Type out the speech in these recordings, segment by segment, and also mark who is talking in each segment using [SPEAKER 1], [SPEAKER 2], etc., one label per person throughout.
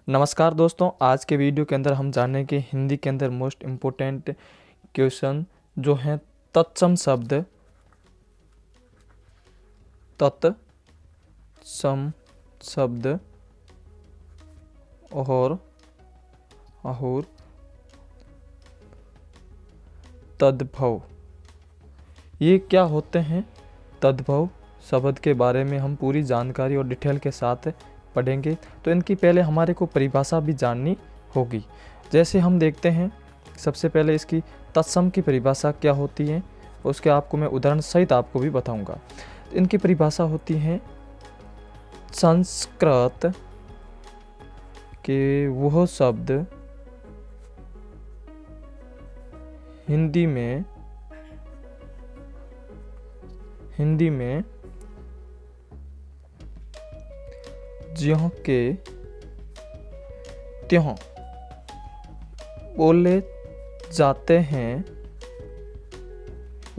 [SPEAKER 1] नमस्कार दोस्तों, आज के वीडियो के अंदर हम जानेंगे हिंदी के अंदर मोस्ट इम्पोर्टेंट क्वेश्चन जो हैं तत्सम शब्द, तत्सम शब्द और तद्भव। ये क्या होते हैं? तद्भव शब्द के बारे में हम पूरी जानकारी और डिटेल के साथ पढ़ेंगे, तो इनकी पहले हमारे को परिभाषा भी जाननी होगी। जैसे हम देखते हैं, सबसे पहले इसकी तत्सम की परिभाषा क्या होती है, उसके आपको मैं उदाहरण सहित आपको भी बताऊंगा। इनकी परिभाषा होती है संस्कृत के वह शब्द हिंदी में ज्यों के त्यों बोले जाते हैं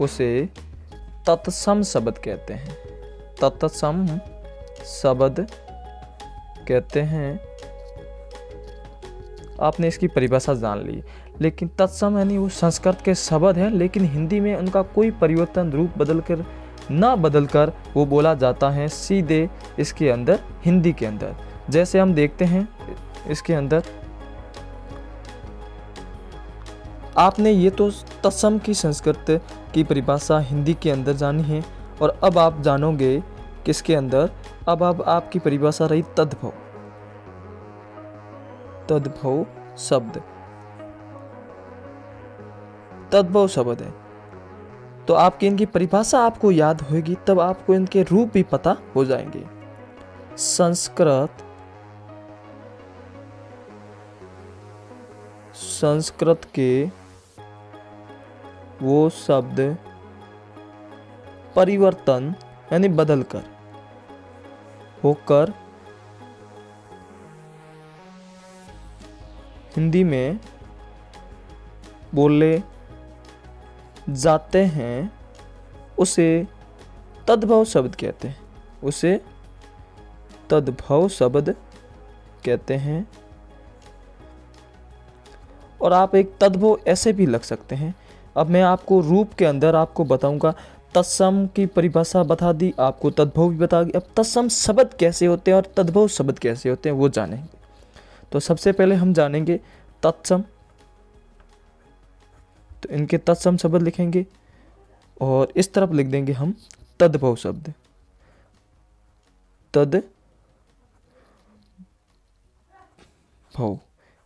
[SPEAKER 1] उसे तत्सम शब्द कहते हैं। तत्सम शब्द कहते हैं। आपने इसकी परिभाषा जान ली, लेकिन तत्सम यानी वो संस्कृत के शब्द हैं, लेकिन हिंदी में उनका कोई परिवर्तन रूप बदलकर वो बोला जाता है सीधे इसके अंदर, हिंदी के अंदर। जैसे हम देखते हैं इसके अंदर, आपने ये तो तत्सम की संस्कृत की परिभाषा हिंदी के अंदर जानी है, और अब आप जानोगे किसके अंदर। अब आपकी परिभाषा रही तद्भव शब्द। तद्भव शब्द है तो आपकी इनकी परिभाषा आपको याद होगी, तब आपको इनके रूप भी पता हो जाएंगे। संस्कृत के वो शब्द परिवर्तन यानी बदलकर होकर हिंदी में बोले जाते हैं उसे तद्भव शब्द कहते हैं। उसे तद्भव शब्द कहते हैं। और आप एक तद्भव ऐसे भी लग सकते हैं। अब मैं आपको रूप के अंदर आपको बताऊंगा। तत्सम की परिभाषा बता दी, आपको तद्भव भी बता दी। अब तत्सम शब्द कैसे होते हैं और तद्भव शब्द कैसे होते हैं वो जानेंगे। तो सबसे पहले हम जानेंगे तत्सम। तो इनके तत्सम शब्द लिखेंगे और इस तरफ लिख देंगे हम तद्भव शब्द। तद्भव,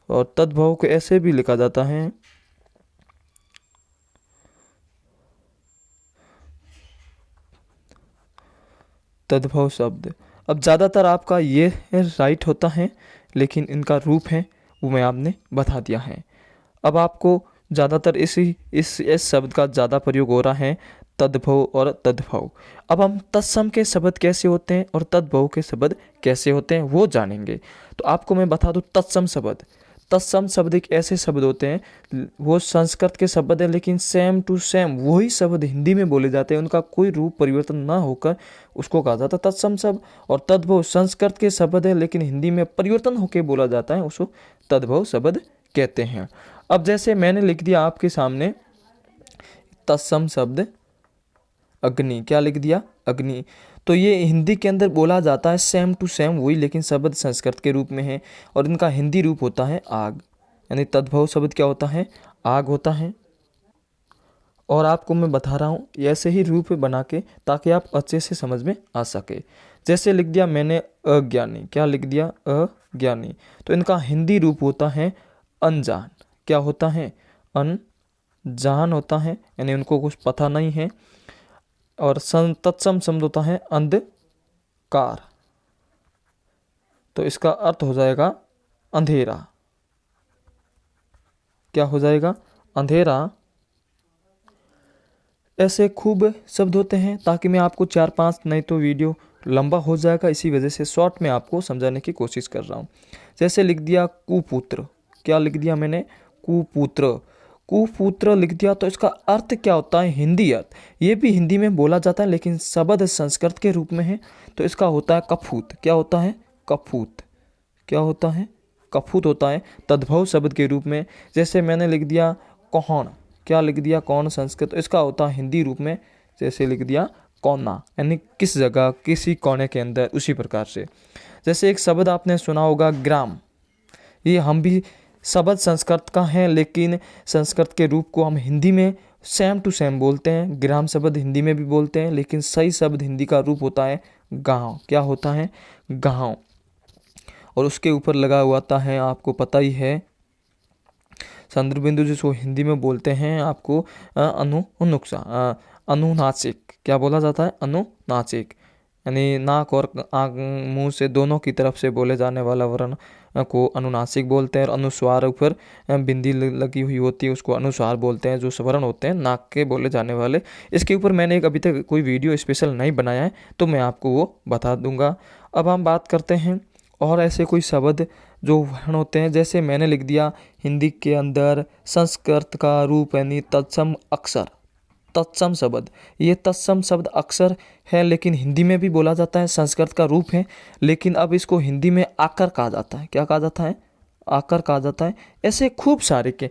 [SPEAKER 1] और तद्भव को ऐसे भी लिखा जाता है तद्भव शब्द। अब ज़्यादातर आपका ये राइट होता है, लेकिन इनका रूप है वो मैं आपने बता दिया है। अब आपको ज़्यादातर इस शब्द का ज़्यादा प्रयोग हो रहा है, तद्भव और तद्भव। अब हम तत्सम के शब्द कैसे होते हैं और तद्भव के शब्द कैसे होते हैं वो जानेंगे। तो आपको मैं बता दूं, तत्सम शब्द एक ऐसे शब्द होते हैं, वो संस्कृत के शब्द है, लेकिन सेम टू सेम वही शब्द हिंदी में बोले जाते हैं। उनका कोई रूप परिवर्तन ना होकर उसको कहा जाता है तत्सम शब्द। और तद्भव संस्कृत के शब्द है, लेकिन हिंदी में परिवर्तन होकर बोला जाता है, उसको तद्भव शब्द कहते हैं। अब जैसे मैंने लिख दिया आपके सामने तत्सम शब्द अग्नि। क्या लिख दिया? अग्नि। तो ये हिंदी के अंदर बोला जाता है सेम टू सेम वही, लेकिन शब्द संस्कृत के रूप में है, और इनका हिंदी रूप होता है आग। यानी तद्भव शब्द क्या होता है? आग होता है। और आपको मैं बता रहा हूँ ऐसे ही रूप बना के, ताकि आप अच्छे से समझ में आ सके। जैसे लिख दिया मैंने अज्ञानी। क्या लिख दिया? अज्ञानी। तो इनका हिंदी रूप होता है अनजान। क्या होता है? अनजान होता है, यानी उनको कुछ पता नहीं है। और तत्सम शब्द होता है अंधकार। तो इसका अर्थ हो जाएगा अंधेरा। क्या हो जाएगा? अंधेरा। ऐसे खूब शब्द होते हैं, ताकि मैं आपको 4-5, नहीं तो वीडियो लंबा हो जाएगा, इसी वजह से शॉर्ट में आपको समझाने की कोशिश कर रहा हूँ। जैसे लिख दिया कुपुत्र। क्या लिख दिया मैंने? कुपुत्र लिख दिया। तो इसका अर्थ क्या होता है? हिंदी अर्थ। ये भी हिंदी में बोला जाता है, लेकिन शब्द संस्कृत के रूप में है, तो इसका होता है कपूत। क्या होता है? कपूत। क्या होता है? कफूत होता है तद्भव शब्द के रूप में। जैसे मैंने लिख दिया कौन, क्या लिख दिया कौन संस्कृत, तो इसका होता है हिंदी रूप में जैसे लिख दिया कोना, यानी किस जगह किसी कोने के अंदर। उसी प्रकार से जैसे एक शब्द आपने सुना होगा ग्राम, ये हम भी शब्द संस्कृत का है लेकिन संस्कृत के रूप को हम हिंदी में सेम टू सेम बोलते हैं। ग्राम शब्द हिंदी में भी बोलते हैं लेकिन सही शब्द हिंदी का रूप होता है गांव। क्या होता है? गांव। और उसके ऊपर लगा हुआ था है, आपको पता ही है, चंद्र बिंदु जिसको हिंदी में बोलते हैं आपको अनुनासिक। क्या बोला जाता है? अनुनासिक, यानी नाक और मुंह से दोनों की तरफ से बोले जाने वाला वर्ण को अनुनासिक बोलते हैं। और अनुस्वार ऊपर बिंदी लगी हुई होती है उसको अनुस्वार बोलते हैं, जो स्वर्ण होते हैं नाक के बोले जाने वाले। इसके ऊपर मैंने एक अभी तक कोई वीडियो स्पेशल नहीं बनाया है तो मैं आपको वो बता दूंगा। अब हम बात करते हैं और ऐसे कोई शब्द जो वर्ण होते हैं। जैसे मैंने लिख दिया हिंदी के अंदर संस्कृत का रूप यानी तत्सम अक्षर, तत्सम शब्द। ये तत्सम शब्द अक्षर है लेकिन हिंदी में भी बोला जाता है, संस्कृत का रूप है, लेकिन अब इसको हिंदी में आकर कहा जाता है। क्या कहा जाता है? आकर कहा जाता है। ऐसे खूब सारे के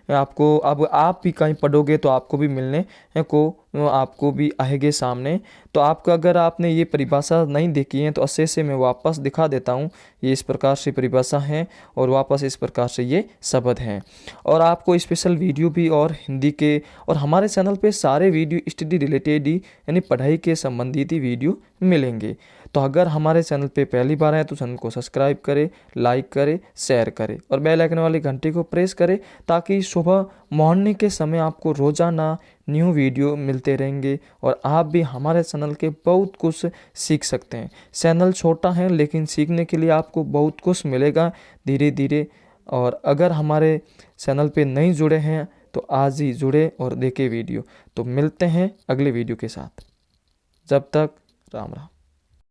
[SPEAKER 1] आपको अब आप भी कहीं पढ़ोगे तो आपको भी मिलने को आपको भी आएंगे सामने। तो आपका अगर आपने ये परिभाषा नहीं देखी है तो अच्छे से मैं वापस दिखा देता हूँ। ये इस प्रकार से परिभाषा है और वापस इस प्रकार से ये शब्द हैं। और आपको स्पेशल वीडियो भी और हिंदी के और हमारे चैनल पे सारे वीडियो स्टडी रिलेटेड ही यानी पढ़ाई के संबंधित ही वीडियो मिलेंगे। तो अगर हमारे चैनल पे पहली बार है तो चैनल को सब्सक्राइब करें, लाइक करें, शेयर करें और बेल आइकन वाली घंटी को प्रेस करें ताकि सुबह मॉर्निंग के समय आपको रोजाना न्यू वीडियो मिलते रहेंगे और आप भी हमारे चैनल के बहुत कुछ सीख सकते हैं। चैनल छोटा है लेकिन सीखने के लिए आपको बहुत कुछ मिलेगा धीरे धीरे। और अगर हमारे चैनल पे नहीं जुड़े हैं तो आज ही जुड़े और देखें वीडियो। तो मिलते हैं अगले वीडियो के साथ, जब तक राम राम।